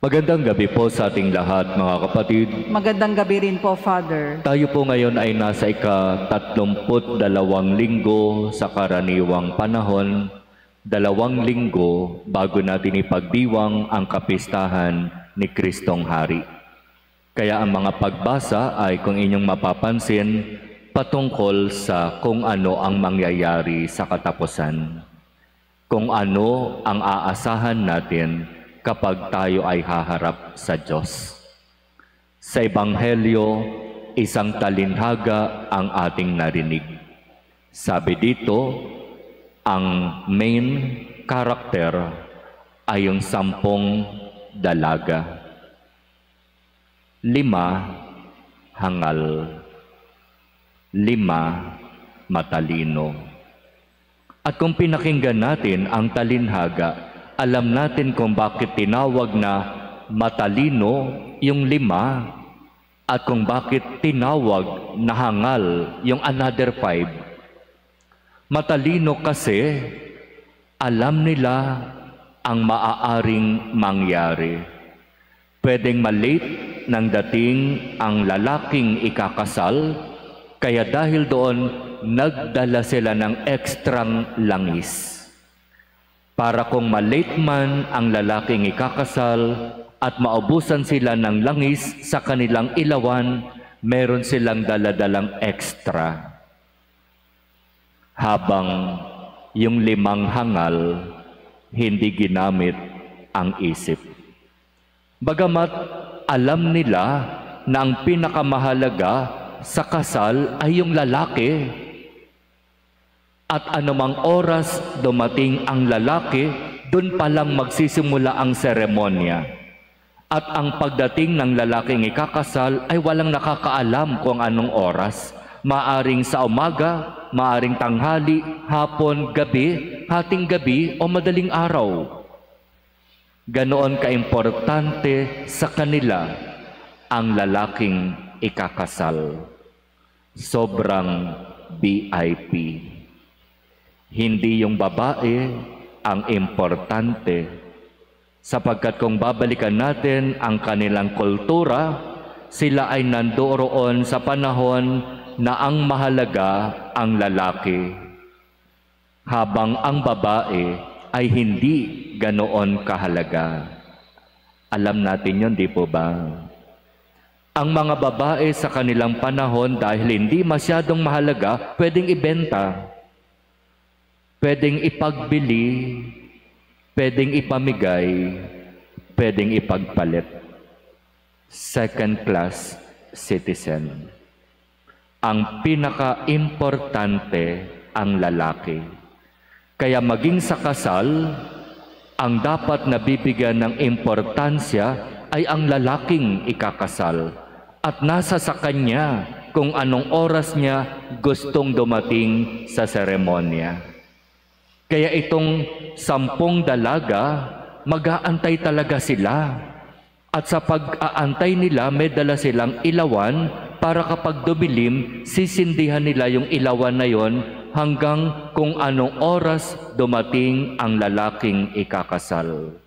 Magandang gabi po sa ating lahat, mga kapatid. Magandang gabi rin po, Father. Tayo po ngayon ay nasa ika-32 linggo sa karaniwang panahon, 2 linggo bago natin ipagdiwang ang kapistahan ni Kristong Hari. Kaya ang mga pagbasa ay, kung inyong mapapansin, patungkol sa kung ano ang mangyayari sa katapusan. Kung ano ang aasahan natin kapag tayo ay haharap sa Diyos. Sa Ebanghelyo, isang talinhaga ang ating narinig. Sabi dito, ang main character ay yung 10 dalaga. 5 hangal. 5 matalino. At kung pinakinggan natin ang talinhaga, alam natin kung bakit tinawag na matalino yung 5 at kung bakit tinawag na hangal yung another 5. Matalino kasi alam nila ang maaaring mangyari. Pwedeng malate nang dating ang lalaking ikakasal, kaya dahil doon nagdala sila ng ekstrang langis. Para kung malate man ang lalaking ikakasal at maubusan sila ng langis sa kanilang ilawan, meron silang daladalang ekstra. Habang yung 5 hangal, hindi ginamit ang isip. Bagamat alam nila na ang pinakamahalaga sa kasal ay yung lalaki, at anumang oras dumating ang lalaki, doon palang magsisimula ang seremonya. At ang pagdating ng lalaking ikakasal ay walang nakakaalam kung anong oras. Maaring sa umaga, maaring tanghali, hapon, gabi, hating gabi o madaling araw. Ganoon kaimportante sa kanila ang lalaking ikakasal. Sobrang VIP. Hindi yung babae ang importante, sapagkat kung babalikan natin ang kanilang kultura, sila ay nandoon sa panahon na ang mahalaga ang lalaki, habang ang babae ay hindi ganoon kahalaga. Alam natin yun, di po ba? Ang mga babae sa kanilang panahon, dahil hindi masyadong mahalaga, pwedeng ibenta, pwedeng ipagbili, pwedeng ipamigay, pwedeng ipagpalit. Second-class citizen. Ang pinaka-importante ang lalaki. Kaya maging sa kasal, ang dapat nabibigyan ng importansya ay ang lalaking ikakasal. At nasa sa kanya kung anong oras niya gustong dumating sa seremonya. Kaya itong 10 dalaga, mag-aantay talaga sila. At sa pag-aantay nila, may dala silang ilawan para kapag dumilim, sisindihan nila yung ilawan na yon hanggang kung anong oras dumating ang lalaking ikakasal.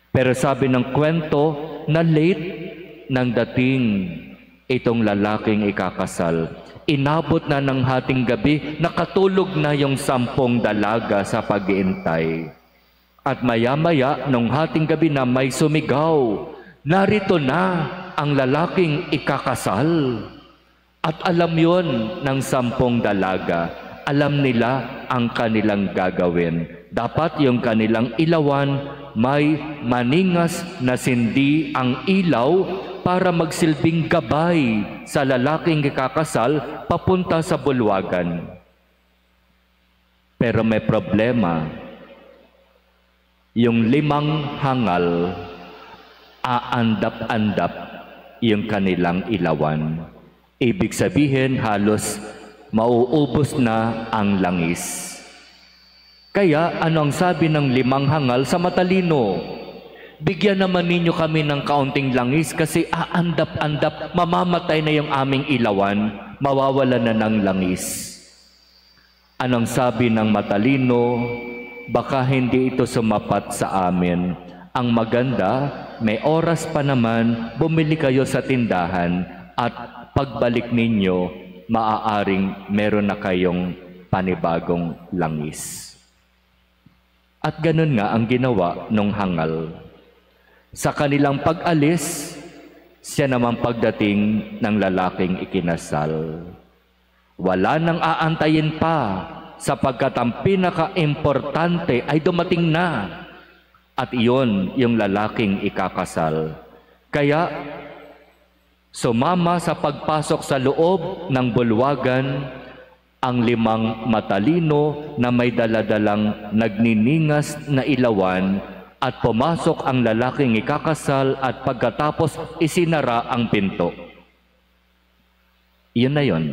Pero sabi ng kwento na late nang dating itong lalaking ikakasal. Inabot na ng hating gabi, nakatulog na yung 10 dalaga sa pag-iintay. At maya-maya, nung hating gabi na may sumigaw, narito na ang lalaking ikakasal. At alam yon ng 10 dalaga. Alam nila ang kanilang gagawin. Dapat yung kanilang ilawan may maningas na sindi ang ilaw para magsilbing gabay sa lalaking ikakasal papunta sa bulwagan. Pero may problema. Yung 5 hangal, aandap-andap yung kanilang ilawan. Ibig sabihin, halos mauubos na ang langis. Kaya anong sabi ng 5 hangal sa matalino? Bigyan naman ninyo kami ng kaunting langis kasi aandap-andap, mamamatay na yung aming ilawan, mawawala na ng langis. Anong sabi ng matalino? Baka hindi ito sumapat sa amin. Ang maganda, may oras pa naman, bumili kayo sa tindahan at pagbalik ninyo, maaaring meron na kayong panibagong langis. At ganun nga ang ginawa nung hangal. Sa kanilang pag-alis, siya naman pagdating ng lalaking ikinasal. Wala nang aantayin pa sapagkat ang pinaka-importante ay dumating na. At iyon yung lalaking ikakasal. Kaya sumama sa pagpasok sa loob ng bulwagan ang 5 matalino na may daladalang nagniningas na ilawan at pumasok ang lalaking ikakasal at pagkatapos isinara ang pinto. Iyon na yun.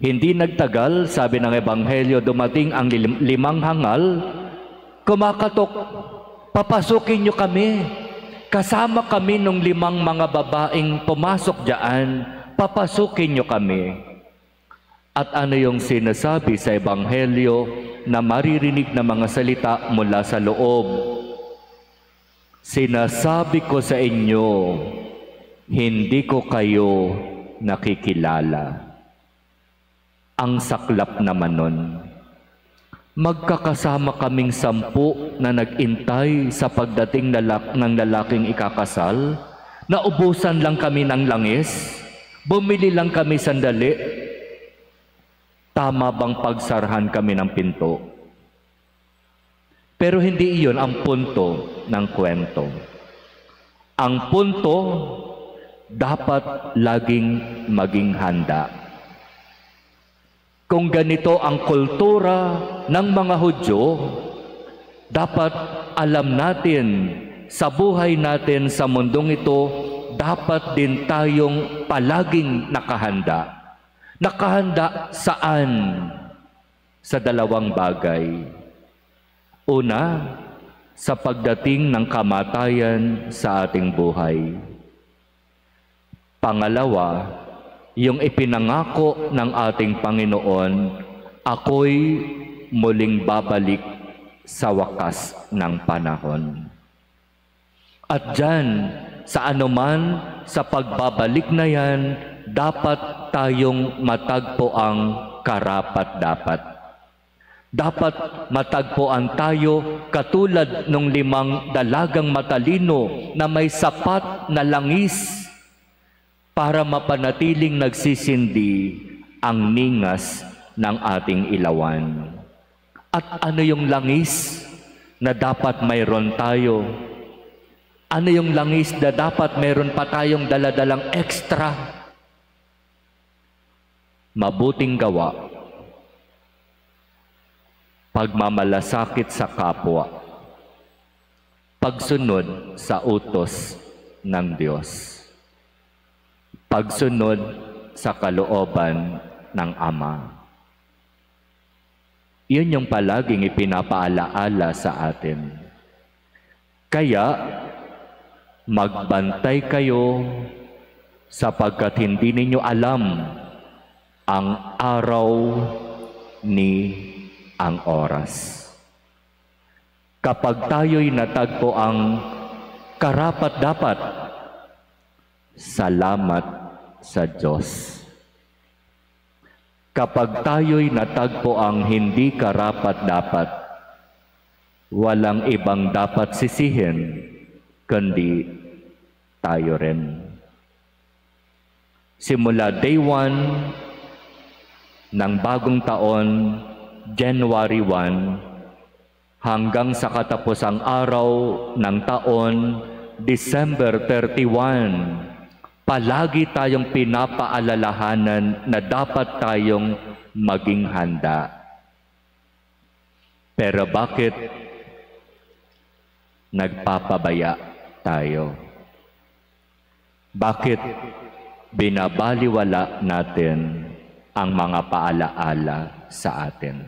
Hindi nagtagal, sabi ng Ebanghelyo, dumating ang 5 hangal, kumakatok, papasukin niyo kami. Kasama kami nung 5 mga babaeng pumasok diyan, papasukin niyo kami. At ano yung sinasabi sa Ebanghelyo na maririnig na mga salita mula sa loob? Sinasabi ko sa inyo, hindi ko kayo nakikilala. Ang saklap naman nun. Magkakasama kaming 10 na nag-intay sa pagdating ng lalaking ikakasal, naubusan lang kami ng langis, bumili lang kami sandali. Tama bang pagsarhan kami ng pinto? Pero hindi iyon ang punto ng kwento. Ang punto, dapat laging maging handa. Kung ganito ang kultura ng mga Hudyo, dapat alam natin sa buhay natin sa mundong ito, dapat din tayong palaging nakahanda. Nakahanda saan? Sa 2 bagay. Una, sa pagdating ng kamatayan sa ating buhay. Pangalawa, yung ipinangako ng ating Panginoon, ako'y muling babalik sa wakas ng panahon. At dyan, sa anuman, sa pagbabalik na yan, dapat tayong matagpo ang karapat-dapat. Dapat matagpuan tayo katulad ng 5 dalagang matalino na may sapat na langis para mapanatiling nagsisindi ang ningas ng ating ilawan. At ano yung langis na dapat mayroon tayo? Ano yung langis na dapat mayroon pa tayong daladalang extra? Mabuting gawa, pagmamalasakit sa kapwa, pagsunod sa utos ng Diyos, pagsunod sa kalooban ng Ama. Iyon yung palaging ipinapaalaala sa atin. Kaya, magbantay kayo sapagkat hindi ninyo alam ang araw ni ang oras. Kapag tayo'y natagpo ang karapat-dapat, salamat sa Diyos. Kapag tayo'y natagpo ang hindi karapat-dapat, walang ibang dapat sisihin, kundi tayo rin. Simula day 1, ng bagong taon, January 1, hanggang sa katapusang araw ng taon, December 31, palagi tayong pinapaalalahanan na dapat tayong maging handa. Pero bakit nagpapabaya tayo? Bakit binabaliwala natin ang mga paalaala sa atin?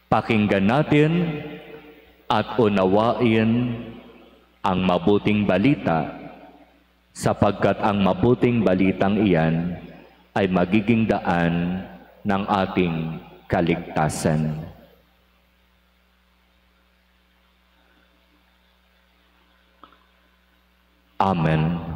Pakinggan natin at unawain ang mabuting balita, sapagkat ang mabuting balitang iyan ay magiging daan ng ating kaligtasan. Amen.